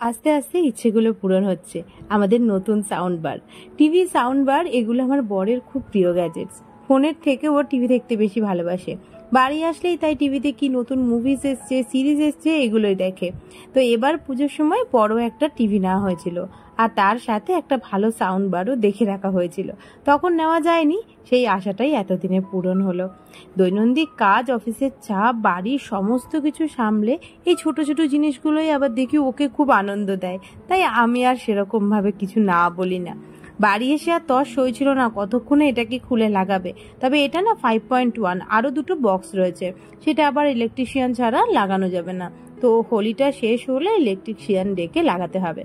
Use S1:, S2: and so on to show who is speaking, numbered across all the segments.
S1: আস্তে আস্তে ইচ্ছেগুলো পূরণ হচ্ছে। আমাদের নতুন sound bar, TV sound bar, এগুলো আমার বরের খুব প্রিয় গ্যাজেটস। ফোনের থেকে ও টিভি দেখতে বেশি ভালোবাসে। বাড়ি আসলেই তাই টিভিতে কি নতুন মুভিজ এসছে, সিরিজ এসছে, এগুলোই দেখে। তো এবার পুজোর সময় বড় একটা টিভি নেওয়া হয়েছিল, আর তার সাথে একটা ভালো সাউন্ড বারও দেখে রাখা হয়েছিল। তখন নেওয়া যায়নি, সেই আশাটাই এতদিনে পূরণ হলো। দৈনন্দিন কাজ, অফিসের চাপ, বাড়ির সমস্ত কিছু সামলে এই ছোট ছোট জিনিসগুলোই আবার দেখি ওকে খুব আনন্দ দেয়। তাই আমি আর সেরকম ভাবে কিছু না বলি না। বাড়ি এসে আর তর সইছিল না কতক্ষণে এটাকে খুলে লাগাবে। তবে এটা না 5.1, আরো দুটো বক্স রয়েছে, সেটা আবার ইলেকট্রিশিয়ান ছাড়া লাগানো যাবে না। তো হোলিটা শেষ হলে ইলেকট্রিশিয়ান ডেকে লাগাতে হবে।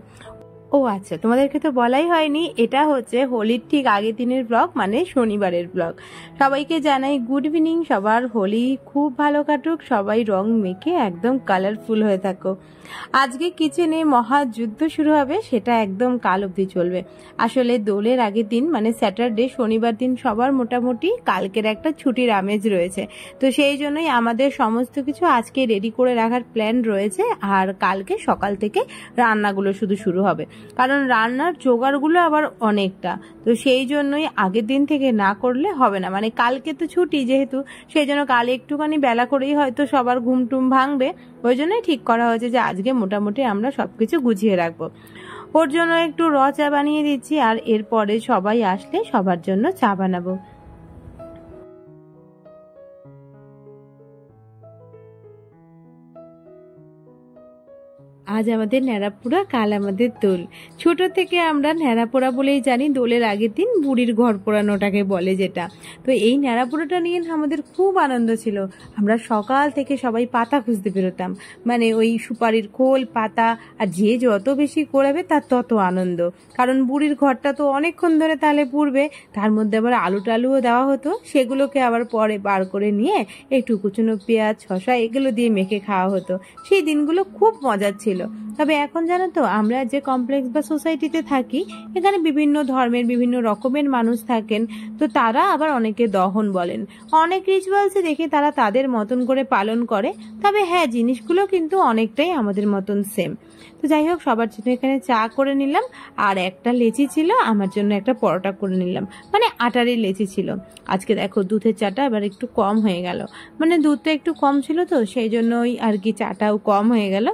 S1: ও আচ্ছা, তোমাদেরকে তো বলাই হয়নি, এটা হচ্ছে হোলির ঠিক আগের দিনের ব্লগ, মানে শনিবারের ব্লগ। সবাইকে জানাই গুড ইভিনিং। সবার হোলি খুব ভালো কাটুক, সবাই রং মেখে একদম কালারফুল হয়ে থাকো। আজকে কিচেনে মহাযুদ্ধ শুরু হবে, সেটা একদম কাল অবধি চলবে। আসলে দোলের আগের দিন মানে স্যাটারডে, শনিবার দিন সবার মোটামুটি কালকের একটা ছুটির আমেজ রয়েছে। তো সেই জন্যই আমাদের সমস্ত কিছু আজকে রেডি করে রাখার প্ল্যান রয়েছে। আর কালকে সকাল থেকে রান্নাগুলো শুধু শুরু হবে, কারণ রান্নার জোগাড়গুলো আবার অনেকটা। তো সেই জন্যই আগের দিন থেকে না করলে হবে না, মানে কালকে তো ছুটি যেহেতু, সেই জন্য কাল একটুখানি বেলা করেই হয়তো সবার ঘুম টুম ভাঙবে। ওই জন্যই ঠিক করা হয়েছে যে আজকে মোটামুটি আমরা সবকিছু গুছিয়ে রাখবো। ওর জন্য একটু চা বানিয়ে দিচ্ছি, আর এরপরে সবাই আসলে সবার জন্য চা বানাবো। আজ আমাদের ন্যাড়াপোড়া, কাল আমাদের দোল। ছোট থেকে আমরা ন্যাড়াপোড়া বলেই জানি, দোলের আগের দিন বুড়ির ঘর পোড়ানোটাকে বলে যেটা। তো এই ন্যাড়াপোড়াটা নিয়ে আমাদের খুব আনন্দ ছিল। আমরা সকাল থেকে সবাই পাতা খুঁজতে বেরোতাম, মানে ওই সুপারির খোল, পাতা, আর যে যত বেশি করাবে তার তত আনন্দ। কারণ বুড়ির ঘরটা তো অনেকক্ষণ ধরে তাহলে পুড়বে, তার মধ্যে আবার আলু টালুও দেওয়া হতো, সেগুলোকে আবার পরে বার করে নিয়ে একটু কুচনো পেঁয়াজ, শশা এগুলো দিয়ে মেখে খাওয়া হতো। সেই দিনগুলো খুব মজার ছিল। তবে এখন জানো তো, আমরা যে কমপ্লেক্স বা সোসাইটিতে থাকি, এখানে বিভিন্ন ধর্মের বিভিন্ন রকমের মানুষ থাকেন। তো তারা আবার অনেকে দহন বলেন, অনেক রিচুয়ালসে দেখে তারা তাদের মতন করে পালন করে। তবে হ্যাঁ, জিনিসগুলো কিন্তু অনেকটাই আমাদের মতন সেম। তো যাই হোক, সবার জন্য এখানে চা করে নিলাম, আর একটা লেচি ছিল, আমার জন্য একটা পরোটা করে নিলাম, মানে আটারই লেচি ছিল। আজকে দেখো দুধের চাটা এবার একটু কম হয়ে গেল, মানে দুধটা একটু কম ছিল তো সেই জন্যই আর কি চাটাও কম হয়ে গেল।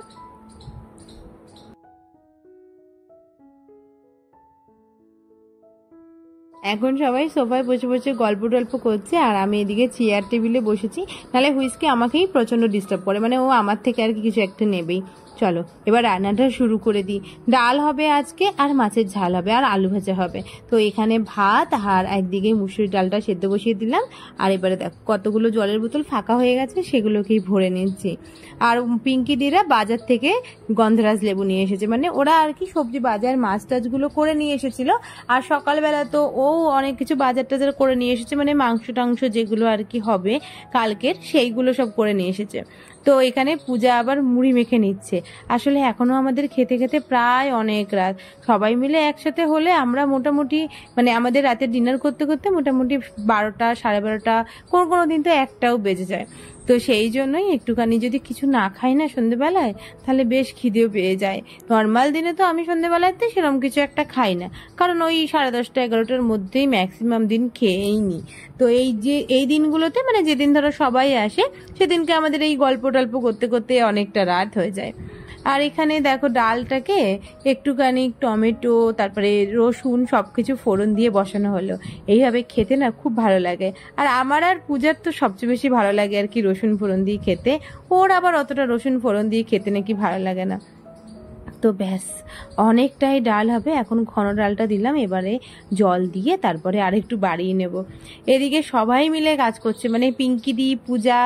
S1: এখন সবাই সোফায় বসে বসে গল্প টল্প করছে, আর আমি এদিকে চেয়ার টেবিলে বসেছি। নাহলে হুইস্কি আমাকেই প্রচন্ড ডিস্টার্ব করে, মানে ও আমার থেকে আর কি কিছু একটা নেবেই। চলো এবার রান্নাটা শুরু করে দিই। ডাল হবে আজকে, আর মাছের ঝাল হবে, আর আলু ভাজা হবে। তো এখানে ভাত, আর একদিকে মুসুরি ডালটা সেদ্ধ বসিয়ে দিলাম। আর এবারে দেখো কতগুলো জলের বোতল ফাঁকা হয়ে গেছে, সেগুলোকেই ভরে নিচ্ছি। আর পিঙ্কি দিরা বাজার থেকে গন্ধরাজ লেবু নিয়ে এসেছে, মানে ওরা আর কি সবজি বাজার মাছ টাছগুলো করে নিয়ে এসেছিল। আর সকালবেলা তো ও অনেক কিছু বাজার টাজার করে নিয়ে এসেছে, মানে মাংস টাংস যেগুলো আর কি হবে কালকের, সেইগুলো সব করে নিয়ে এসেছে। তো এখানে পূজা আবার মুড়ি মেখে নিচ্ছে। আসলে এখনো আমাদের খেতে খেতে প্রায় অনেক রাত। সবাই মিলে একসাথে হলে আমরা মোটামুটি, মানে আমাদের রাতে ডিনার করতে করতে মোটামুটি 12টা, 12:30, কোনো দিন তো 1টাও বেজে যায়। তো সেই জন্যই একটুখানি যদি কিছু না খাই না সন্ধ্যেবেলায়, তাহলে বেশ খিদেও পেয়ে যায়। নর্মাল দিনে তো আমি সন্ধ্যেবেলাতে সেরকম কিছু একটা খাই না, কারণ ওই 10:30, 11টার মধ্যেই ম্যাক্সিমাম দিন খেয়েই নি। তো এই দিনগুলোতে, মানে যেদিন ধরো সবাই আসে, সেদিনকে আমাদের এই গল্প টল্প করতে করতে অনেকটা রাত হয়ে যায়। আর এখানে দেখো ডালটাকে একটুখানি টমেটো, তারপরে রসুন সবকিছু ফোড়ন দিয়ে বসানো হলো। এইভাবে খেতে না খুব ভালো লাগে। আর আমার আর পূজার তো সবচেয়ে বেশি ভালো লাগে আর কি রসুন ফোড়ন দিয়ে খেতে। ওর আবার অতটা রসুন ফোড়ন দিয়ে খেতে নাকি ভালো লাগে না। তো ব্যাস, অনেকটাই ডাল হবে। এখন ঘন ডালটা দিলাম, এবারে জল দিয়ে তারপরে আরেকটু বাড়িয়ে নেব। এদিকে সবাই মিলে কাজ করছে, মানে পিঙ্কি দি, পূজা,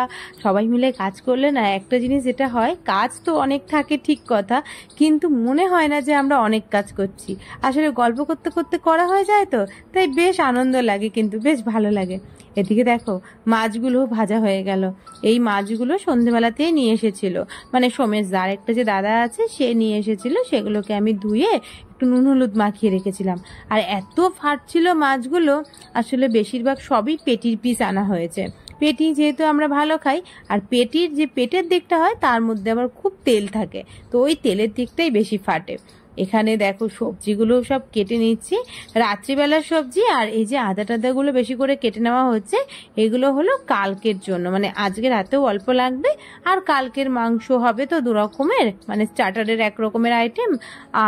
S1: সবাই মিলে কাজ করলে না একটা জিনিস যেটা হয়, কাজ তো অনেক থাকে ঠিক কথা, কিন্তু মনে হয় না যে আমরা অনেক কাজ করছি। আসলে গল্প করতে করতে করা হয়ে যায় তো, তাই বেশ আনন্দ লাগে, কিন্তু বেশ ভালো লাগে। এদিকে দেখো মাছগুলো ভাজা হয়ে গেল। এই মাছগুলো সন্ধেবেলাতেই নিয়ে এসেছিল, মানে সোমেশ দা, একটা যে দাদা আছে সে নিয়ে এসেছিল। সেগুলোকে আমি ধুয়ে একটু নুন হলুদ মাখিয়ে রেখেছিলাম। আর এত ফাটছিল মাছগুলো, আসলে বেশিরভাগ সবই পেটির পিস আনা হয়েছে। পেটি যেহেতু আমরা ভালো খাই, আর পেটির যে পেটের দিকটা হয় তার মধ্যে আবার খুব তেল থাকে, তো ওই তেলের দিকটাই বেশি ফাটে। এখানে দেখো সবজিগুলো সব কেটে নিচ্ছি, রাত্রিবেলার সবজি। আর এই যে আদা টাদাগুলো বেশি করে কেটে নেওয়া হচ্ছে, এগুলো হলো কালকের জন্য, মানে আজকে রাতেও অল্প লাগবে, আর কালকের মাংস হবে তো দু রকমের, মানে স্টার্টারের এক রকমের আইটেম,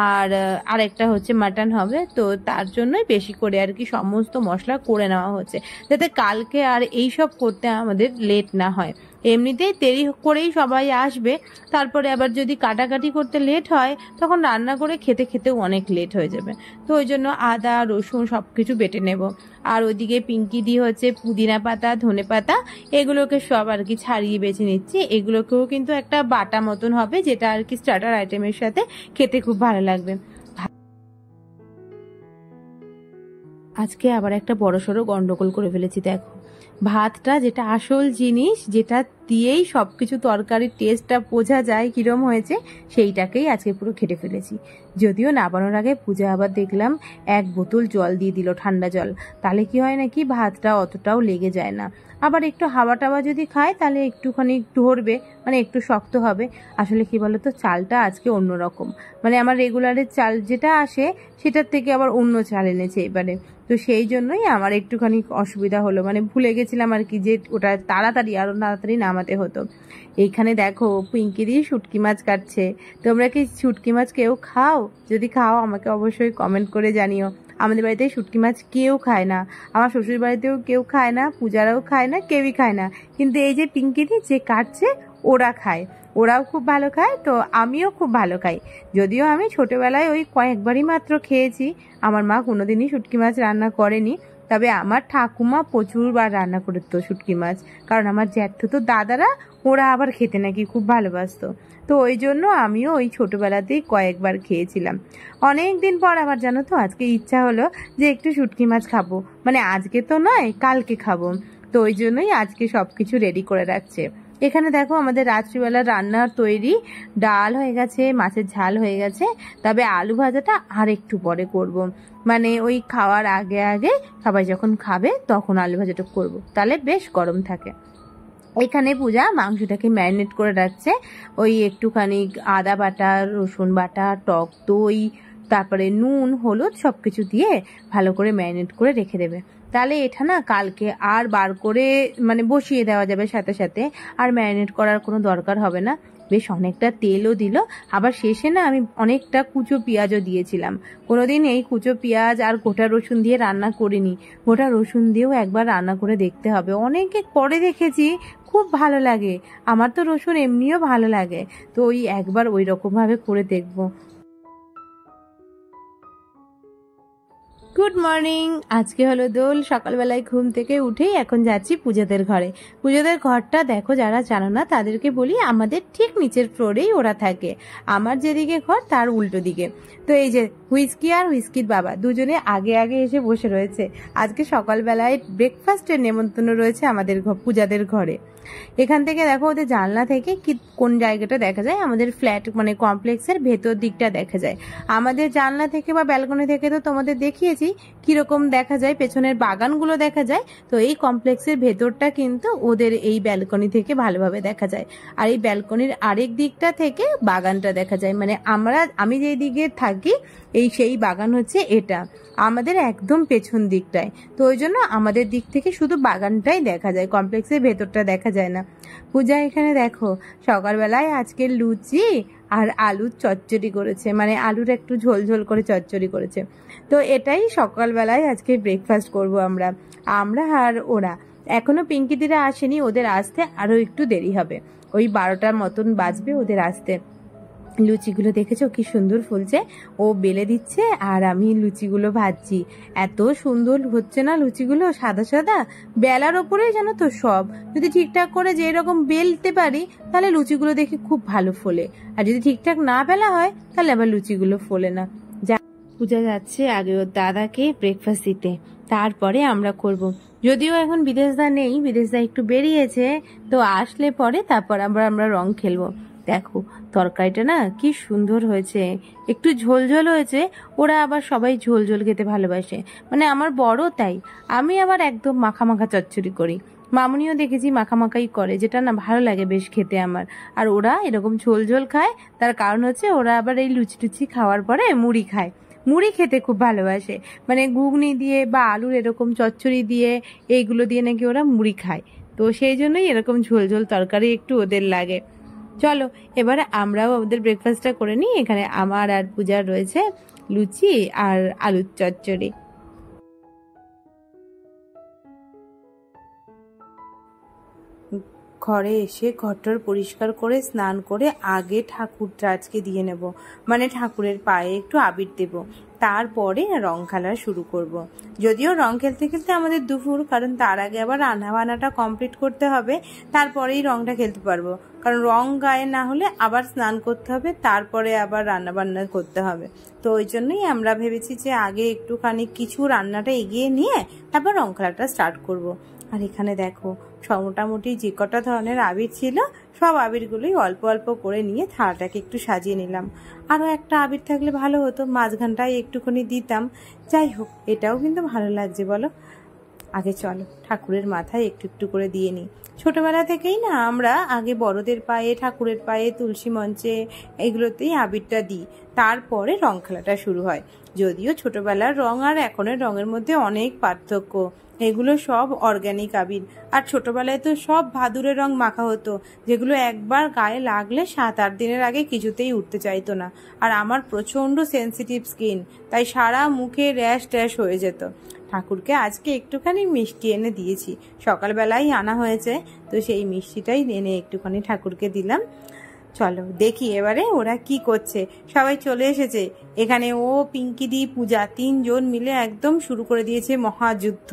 S1: আর আরেকটা হচ্ছে মাটন হবে, তো তার জন্যই বেশি করে আর কি সমস্ত মশলা করে নেওয়া হচ্ছে, যাতে কালকে আর এই সব করতে আমাদের লেট না হয়। এমনিতেই দেরি করেই সবাই আসবে, তারপরে আবার যদি কাটাকাটি করতে লেট হয় তখন রান্না করে খেতে খেতেও অনেক লেট হয়ে যাবে। তো ওই জন্য আদা রসুন সব কিছু বেটে নেব। আর ওইদিকে পিঙ্কি দিয়ে হচ্ছে পুদিনা পাতা ধনে পাতা এগুলোকে সব আর কি ছাড়িয়ে বেছে নিচ্ছি। এগুলোকেও কিন্তু একটা বাটা মতন হবে, যেটা আর কি স্টার্টার আইটেমের সাথে খেতে খুব ভালো লাগবে। আজকে আবার একটা বড়সড় গন্ডগোল করে ফেলেছি। দেখো, ভাতটা যেটা আসল জিনিস, যেটা দিয়েই সবকিছু তরকারির টেস্টটা বোঝা যায় কিরম হয়েছে, সেইটাকেই আজকে পুরো খেটে ফেলেছি। যদিও নামানোর আগে পূজা আবার দেখলাম 1 বোতল জল দিয়ে দিল, ঠান্ডা জল। তাহলে কি হয় নাকি ভাতটা অতটাও লেগে যায় না। আবার একটু হাওয়া টাওয়া যদি খায় তাহলে একটুখানি ধরবে, মানে একটু শক্ত হবে। আসলে কি বলতো, চালটা আজকে অন্যরকম, মানে আমার রেগুলারের চাল যেটা আসে সেটার থেকে আবার অন্য চাল এনেছে এবারে। তো সেই জন্যই আমার একটুখানি অসুবিধা হলো, মানে ভুলে গেছিলাম আর কি যে ওটা তাড়াতাড়ি আরো তাড়াতাড়ি নামাতে হতো। এইখানে দেখো পিঙ্কি দিয়ে শুটকি মাছ কাটছে। তোমরা কি শুটকি মাছ কেউ খাও? যদি খাও আমাকে অবশ্যই কমেন্ট করে জানিও। আমাদের বাড়িতে শুটকি মাছ কেউ খায় না, আমার শ্বশুর বাড়িতেও কেউ খায় না, পূজারাও খায় না, কেউই খায় না। কিন্তু এই যে পিঙ্কি দি যে কাটছে ওরা খায়, ওরাও খুব ভালো খায়, তো আমিও খুব ভালো খাই। যদিও আমি ছোটবেলায় ওই কয়েকবারই মাত্র খেয়েছি, আমার মা কোনোদিনই শুটকি মাছ রান্না করেনি। তবে আমার ঠাকুমা প্রচুরবার রান্না করতো শুটকি মাছ, কারণ আমার জ্যাঠতো দাদারা ওরা আবার খেতে নাকি খুব ভালোবাসতো। তো ওই জন্য আমিও ওই ছোটবেলাতেই কয়েকবার খেয়েছিলাম। অনেক দিন পর আবার জানো তো আজকে ইচ্ছা হলো যে একটু শুটকি মাছ খাবো, মানে আজকে তো নয় কালকে খাবো। তো ওই জন্যই আজকে সবকিছু রেডি করে রাখছে। এখানে দেখো আমাদের রাত্রিবেলা রান্নার তৈরি, ডাল হয়ে গেছে, মাছের ঝাল হয়ে গেছে, তবে আলু ভাজাটা আর একটু পরে করব। মানে ওই খাওয়ার আগে আগে সবাই যখন খাবে তখন আলু ভাজাটা করব, তাহলে বেশ গরম থাকে। এখানে পূজা মাংসটাকে ম্যারিনেট করে রাখছে, ওই একটুখানি আদা বাটা রসুন বাটা টক দই তারপরে নুন হলুদ সবকিছু দিয়ে ভালো করে ম্যারিনেট করে রেখে দেবে। তাহলে এটা না কালকে আর বার করে মানে বসিয়ে দেওয়া যাবে সাথে সাথে, আর ম্যারিনেট করার কোনো দরকার হবে না। বেশ অনেকটা তেলও দিল, আবার শেষে না আমি অনেকটা কুচো পেঁয়াজও দিয়েছিলাম। কোনোদিন এই কুচো পেঁয়াজ আর গোটা রসুন দিয়ে রান্না করিনি, গোটা রসুন দিয়েও একবার রান্না করে দেখতে হবে। অনেকে করে দেখেছি, খুব ভালো লাগে, আমার তো রসুন এমনিও ভালো লাগে, তো ওই একবার ওই রকমভাবে করে দেখবো। Good morning. আজকে হলো দোল, সকালবেলায় ঘুম থেকে উঠেই এখন যাচ্ছি পূজাদের ঘরে। পূজাদের ঘরটা দেখো, যারা জানো না তাদেরকে বলি, আমাদের ঠিক নিচের ফ্লোরেই ওরা থাকে। আমার যেদিকে ঘর তার উল্টো দিকে। তো এই যে হুইস্কি আর হুইস্কির বাবা দুজনে আগে আগে এসে বসে রয়েছে। আজকে সকালবেলায় ব্রেকফাস্টের নেমন্তন্ন রয়েছে আমাদের পূজাদের ঘরে। এখান থেকে দেখো ওদের জানলা থেকে কি কোন জায়গাটা দেখা যায়, আমাদের ফ্ল্যাট মানে কমপ্লেক্সের ভেতর দিকটা দেখা যায়। আমাদের জানলা থেকে বা ব্যালকনি থেকে তো তোমাদের দেখিয়েছি কিরকম দেখা যায়, পেছনের বাগানগুলো দেখা যায়। তো এই কমপ্লেক্সের ভেতরটা কিন্তু ওদের এই ব্যালকনি থেকে ভালোভাবে দেখা যায়, আর এই ব্যালকনির আরেক দিকটা থেকে বাগানটা দেখা যায়। মানে আমি যেই দিকে থাকি এই সেই বাগান হচ্ছে এটা, আমাদের একদম পেছন দিকটায়। তো ওই জন্য আমাদের দিক থেকে শুধু বাগানটাই দেখা যায়, কমপ্লেক্সের ভেতরটা দেখা যায় না। পূজা এখানে দেখো সকালবেলায় আজকে লুচি আর আলুর চচ্চড়ি করেছে, মানে আলুর একটু ঝোল ঝোল করে চচ্চড়ি করেছে। তো এটাই সকালবেলায় আজকে ব্রেকফাস্ট করব আমরা আর ওরা। এখনো পিঙ্কিদিরা আসেনি, ওদের আসতে আরো একটু দেরি হবে, ওই 12টার মতন বাজবে ওদের আসতে। লুচিগুলো দেখেছো কি সুন্দর ফুলছে, ও বেলে দিচ্ছে আর আমি লুচিগুলো ভাজছি। এত সুন্দর হচ্ছে না লুচিগুলো, সাদা সাদা, বেলার ওপরেই জানো তো সব। যদি ঠিকঠাক করে যে এরকম বেলতে পারি তাহলে লুচিগুলো দেখে খুব ভালো ফোলে, আর যদি ঠিকঠাক না বেলা হয় তাহলে আবার লুচিগুলো ফোলে না। পূজা যাচ্ছে আগে ওর দাদাকে ব্রেকফাস্ট দিতে, তারপরে আমরা করব। যদিও এখন বিদেশদা নেই, বিদেশদা একটু বেরিয়েছে, তো আসলে পরে তারপর আমরা রং খেলবো। দেখো তরকারিটা না কি সুন্দর হয়েছে, একটু ঝোল ঝোল হয়েছে। ওরা আবার সবাই ঝোল ঝোল খেতে ভালোবাসে, মানে আমার বড় তাই, আমি আবার একদম মাখা মাখা চচ্চড়ি করি। মামুনিও দেখেছি মাখামাখাই করে, যেটা না ভালো লাগে বেশ খেতে আমার। আর ওরা এরকম ঝোল ঝোল খায়, তার কারণ হচ্ছে ওরা আবার এই লুচি টুচি খাওয়ার পরে মুড়ি খায়, মুড়ি খেতে খুব ভালোবাসে, মানে ঘুগনি দিয়ে বা আলুর এরকম চচ্চড়ি দিয়ে এইগুলো দিয়ে নাকি ওরা মুড়ি খায়। তো সেই জন্যই এরকম ঝোল ঝোল তরকারি একটু ওদের লাগে। চলো এবারে আমরাও ওদের ব্রেকফাস্টটা করে নিই। এখানে আমার আর পূজার রয়েছে লুচি আর আলুর চচ্চড়ি। ঘরে এসে ঘরটর পরিষ্কার করে স্নান করে আগে ঠাকুরটা আজকে দিয়ে নেব, মানে ঠাকুরের পায়ে একটু আবির দেব, তারপরে রং খেলা শুরু করব। যদিও রং খেলতে খেলতে আমাদের দুপুর, কারণ তার আগে আবার রান্না বান্নাটা কমপ্লিট করতে হবে, তারপরেই রংটা খেলতে পারবো। কারণ রং গায়ে না হলে আবার স্নান করতে হবে, তারপরে আবার রান্না বান্না করতে হবে। তো ওই জন্যই আমরা ভেবেছি যে আগে একটুখানি কিছু রান্নাটা এগিয়ে নিয়ে তারপর রং খেলাটা স্টার্ট করব। আর এখানে দেখো মোটামুটি যে কটা ধরনের আবির ছিল সব আবিরগুলোই অল্প অল্প করে নিয়ে থালাটাকে একটু সাজিয়ে নিলাম। আরও একটা আবির থাকলে ভালো হতো, মাঝখানটায় একটুখানি দিতাম। যাই হোক, এটাও কিন্তু ভালো লাগছে বলো। আগে চলো ঠাকুরের মাথায় একটু একটু করে দিয়ে নিই। ছোটবেলা থেকেই না আমরা আগে বড়দের পায়ে, ঠাকুরের পায়ে, তুলসী মঞ্চে এগুলোতেই আবিরটা দিই, তারপরে রং খেলাটা শুরু হয়। যদিও ছোটবেলার রং আর এখনের রঙের মধ্যে অনেক পার্থক্য, এগুলো সব অর্গ্যানিক আবির। আর ছোটবেলায় তো সব ভাদুরের রং মাখা হতো, যেগুলো একবার গায়ে লাগলে 7-8 দিনের আগে কিছুতেই উঠতে চাইতো না। আর আমার প্রচণ্ড সেন্সিটিভ স্কিন, তাই সারা মুখে র্যাশ ট্যাশ হয়ে যেত। ঠাকুরকে আজকে একটুখানি মিষ্টি এনে দিয়েছি, সকালবেলাই আনা হয়েছে, তো সেই মিষ্টিটাই এনে একটুখানি ঠাকুরকে দিলাম। চলো দেখি এবারে ওরা কি করছে। সবাই চলে এসেছে এখানে, ও পিঙ্কিদি পূজা 3 জন মিলে একদম শুরু করে দিয়েছে মহাযুদ্ধ।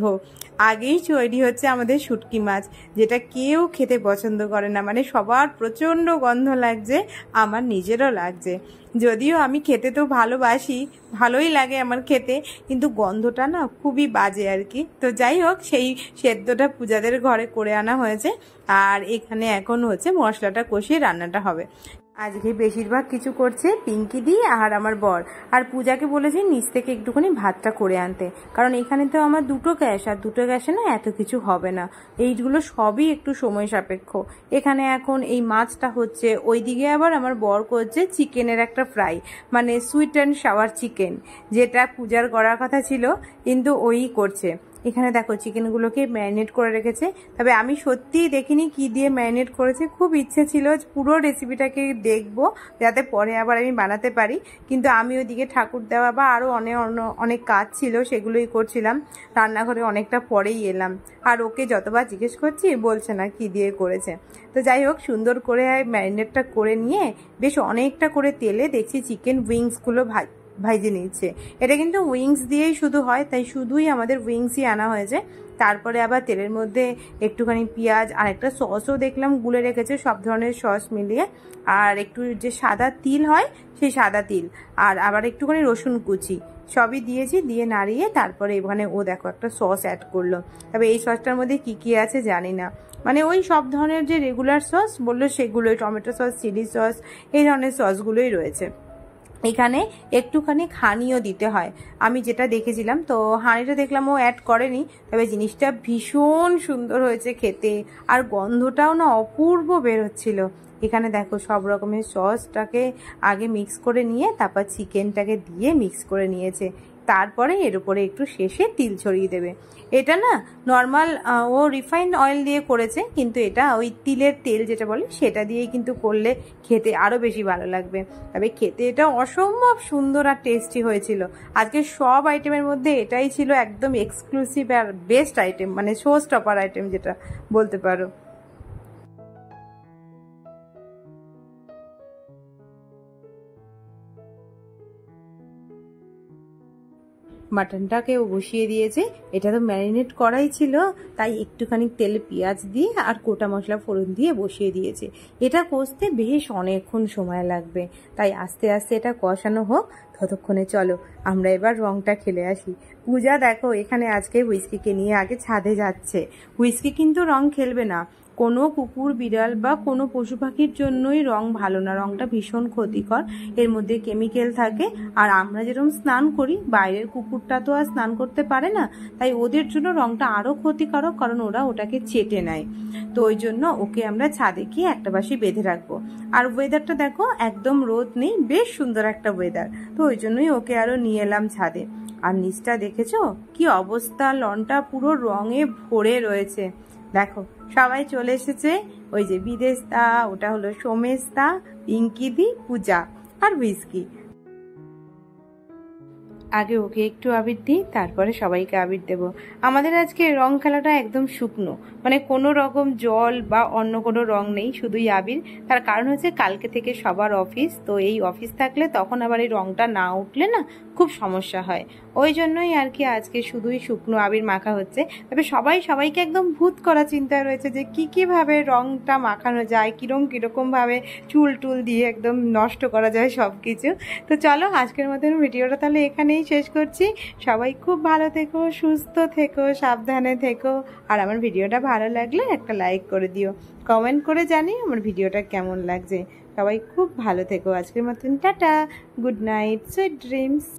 S1: আগেই তৈরি হচ্ছে আমাদের শুটকি মাছ, যেটা কেউ খেতে পছন্দ করে না, মানে সবার প্রচণ্ড গন্ধ লাগছে, আমার নিজেরও লাগছে। যদিও আমি খেতে তো ভালোবাসি, ভালোই লাগে আমার খেতে, কিন্তু গন্ধটা না খুবই বাজে আর কি। তো যাই হোক, সেই সেদ্ধটা পূজাদের ঘরে করে আনা হয়েছে, আর এখানে এখন হচ্ছে মশলাটা কষিয়ে রান্নাটা হবে। আজকে বেশিরভাগ কিছু করছে পিঙ্কি দি আর আমার বর। আর পূজাকে বলেছি নিচ থেকে একটুখানি ভাতটা করে আনতে, কারণ এখানে তো আমার 2টো গ্যাস, আর 2টো গ্যাসে না এত কিছু হবে না, এইগুলো সবই একটু সময় সাপেক্ষ। এখানে এখন এই মাছটা হচ্ছে, ওইদিকে আবার আমার বর করছে চিকেনের একটা ফ্রাই, মানে সুইট অ্যান্ড সাওয়ার চিকেন, যেটা পূজার করার কথা ছিল কিন্তু ওই করছে। এখানে দেখো চিকেনগুলোকে ম্যারিনেট করে রেখেছে, তবে আমি সত্যিই দেখিনি কি দিয়ে ম্যারিনেট করেছে। খুব ইচ্ছে ছিল পুরো রেসিপিটাকে দেখবো, যাতে পরে আবার আমি বানাতে পারি, কিন্তু আমি ওইদিকে ঠাকুর দেওয়া বা আরও অনেক কাজ ছিল, সেগুলোই করছিলাম। রান্নাঘরে অনেকটা পরেই এলাম, আর ওকে যতবার জিজ্ঞেস করছি বলছে না কি দিয়ে করেছে। তো যাই হোক, সুন্দর করে ম্যারিনেটটা করে নিয়ে বেশ অনেকটা করে তেলে দেখছি চিকেন উইংসগুলো ভাইজে নিচ্ছে। এটা কিন্তু উইংস দিয়েই শুধু হয়, তাই শুধুই আমাদের উইংসই আনা হয়েছে। তারপরে আবার তেলের মধ্যে একটুখানি পেঁয়াজ আর একটা সসও দেখলাম গুলে রেখেছে, সব ধরনের সস মিলিয়ে, আর একটু যে সাদা তিল হয় সেই সাদা তিল, আর আবার একটুখানি রসুন কুচি, সবই দিয়েছি। দিয়ে নাড়িয়ে তারপরে এখানে ও দেখো একটা সস অ্যাড করলো। তবে এই সসটার মধ্যে কি কি আছে জানি না, মানে ওই সব ধরনের যে রেগুলার সস বললো সেগুলোই, টমেটো সস, চিলি সস, এই ধরনের সসগুলোই রয়েছে। এখানে একটুখানি হানিও দিতে হয়, আমি যেটা দেখেছিলাম। তো হানিটা দেখলাম ও অ্যাড করেনি, তবে জিনিসটা ভীষণ সুন্দর হয়েছে খেতে, আর গন্ধটাও না অপূর্ব বের হচ্ছিল। এখানে দেখো সব রকমের সসটাকে আগে মিক্স করে নিয়ে তারপর চিকেনটাকে দিয়ে মিক্স করে নিয়েছে, তারপরে এর উপরে একটু শেষে তিল ছড়িয়ে দেবে। এটা না নর্মাল ও রিফাইন্ড অয়েল দিয়ে করেছে, কিন্তু এটা ওই তিলের তেল যেটা বলে সেটা দিয়েই কিন্তু করলে খেতে আরও বেশি ভালো লাগবে। তবে খেতে এটা অসম্ভব সুন্দর আর টেস্টি হয়েছিল। আজকে সব আইটেমের মধ্যে এটাই ছিল একদম এক্সক্লুসিভ আর বেস্ট আইটেম, মানে শো স্টপার আইটেম যেটা বলতে পারো। মাটনটাকেও বসিয়ে দিয়েছে, এটা তো ম্যারিনেট করাই ছিল, তাই একটুখানি তেলে পেঁয়াজ দিয়ে আর গোটা মশলা ফোড়ন দিয়ে বসিয়ে দিয়েছে। এটা কষতে বেশ অনেকক্ষণ সময় লাগবে, তাই আস্তে আস্তে এটা কষানো হোক, ততক্ষণে চলো আমরা এবার রংটা খেলে আসি। পূজা দেখো এখানে আজকে হুইস্কিকে নিয়ে আগে ছাদে যাচ্ছে। হুইস্কি কিন্তু রং খেলবে না, কোনো কুকুর বিড়াল বা কোনো পশু পাখির জন্যই রং ভালো না, রংটা ভীষণ ক্ষতিকর, এর মধ্যে কেমিক্যাল থাকে। আর আমরা যেরকম স্নান করি, বাইরের কুকুরটা তো আর স্নান করতে পারে না, তাই ওদের জন্য রংটা আরো ক্ষতিকারক, কারণ ওরা ওটাকে চেটে নেয়। তো ওই জন্য ওকে আমরা ছাদে গিয়ে একটা বাসি বেঁধে রাখবো। আর ওয়েদারটা দেখো, একদম রোদ নেই, বেশ সুন্দর একটা ওয়েদার, তো ওই জন্যই ওকে আরো নিয়ে এলাম ছাদে। আর নিচটা দেখেছো কি অবস্থা, লনটা পুরো রঙে ভরে রয়েছে। দেখো সবাই চলে এসেছে, ওই যে বিদেশদা, ওটা হলো সোমেশদা, পিঙ্কিদি, পূজা আর হুইস্কি। আগে ওকে একটু আবির দিই, তারপরে সবাইকে আবির দেব। আমাদের আজকে রং খেলাটা একদম শুকনো, মানে কোনো রকম জল বা অন্য কোনো রং নেই, শুধুই আবির। তার কারণ হচ্ছে কালকে থেকে সবার অফিস, তো এই অফিস থাকলে তখন আবার এই রংটা না উঠলে না খুব সমস্যা হয়, ওই জন্যই আর কি আজকে শুধুই শুকনো আবির মাখা হচ্ছে। তবে সবাই সবাইকে একদম ভূত করা চিন্তায় রয়েছে যে কিভাবে রংটা মাখানো যায়, কিরকম ভাবে চুল টুল দিয়ে একদম নষ্ট করা যায় সব কিছু। তো চলো আজকের মতন ভিডিওটা তাহলে এখানেই শেষ করছি। সবাই খুব ভালো থেকো, সুস্থ থেকো, সাবধানে থেকো। আর আমার ভিডিওটা ভালো লাগলে একটা লাইক করে দিও, কমেন্ট করে জানিও আমার ভিডিওটা কেমন লাগছে। সবাই খুব ভালো থেকো, আজকের মতন tata, good night, sweet dreams.